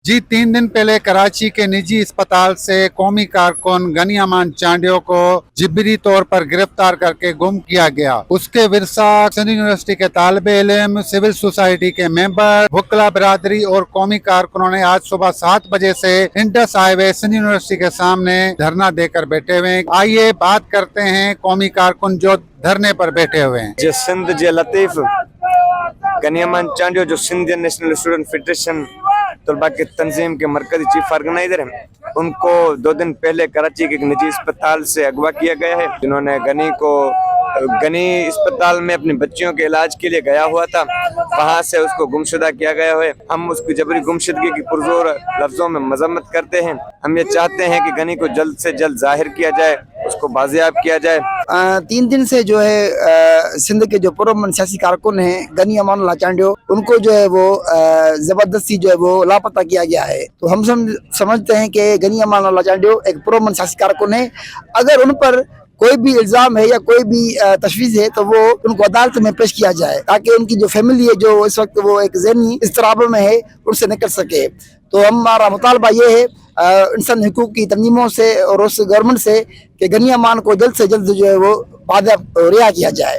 जी 3 दिन पहले कराची के निजी अस्पताल से कौमी कारकुन गनी अमान चांडियो को जिबरी तौर पर गिरफ्तार करके गुम किया गया। उसके विरसा सिंध यूनिवर्सिटी के तालिबे इल्म, सिविल सोसाइटी के मेंबर, वकला बिरादरी और कौमी कारकुनों ने आज सुबह 7 बजे से इंडस हाईवे सिंध यूनिवर्सिटी के सामने धरना देकर बैठे हुए हैं। आइए बात करते हैं कौमी कारकुन जो धरने पर बैठे हुए हैं। जो सिंध जे लतीफ गनी अमान चांडियो जो सिंध नेशनल स्टूडेंट फेडरेशन तलबा के तंजीम के मरकजी चीफ ऑर्गेनाइजर हैं, उनको 2 दिन पहले कराची के एक निजी अस्पताल से अगवा किया गया है। जिन्होंने गनी अस्पताल में अपनी बच्चियों के इलाज के लिए गया हुआ था, वहां से उसको गुमशुदा किया गया है। हम उसकी जबरी गुमशुदगी की पुरजोर लफ्जों में मजम्मत करते हैं। हम ये चाहते हैं कि गनी को जल्द से जल्द जाहिर किया जाए, उसको बाजियाब किया जाए। 3 दिन से जो है सिंध के जो पुरअमन सियासी कारकुन हैं गनी अमान चांडियो, उनको जो है वो जबरदस्ती जो है वो लापता किया गया है। तो हम समझते हैं कि गनी अमान चांडियो एक पुरअमन सियासी कारकुन है। अगर उन पर कोई भी इल्जाम है या कोई भी तशवीश है तो वो उनको अदालत में पेश किया जाए, ताकि उनकी जो फैमिली है जो इस वक्त वो एक ज़हनी इस्तराब में है, उनसे निकल सके। तो हमारा मुतालबा ये है इंसान हुकूक की तंजीमों से और उस गवर्नमेंट से कि गनी अमान को जल्द से जल्द जो है वो रिहा किया जाए।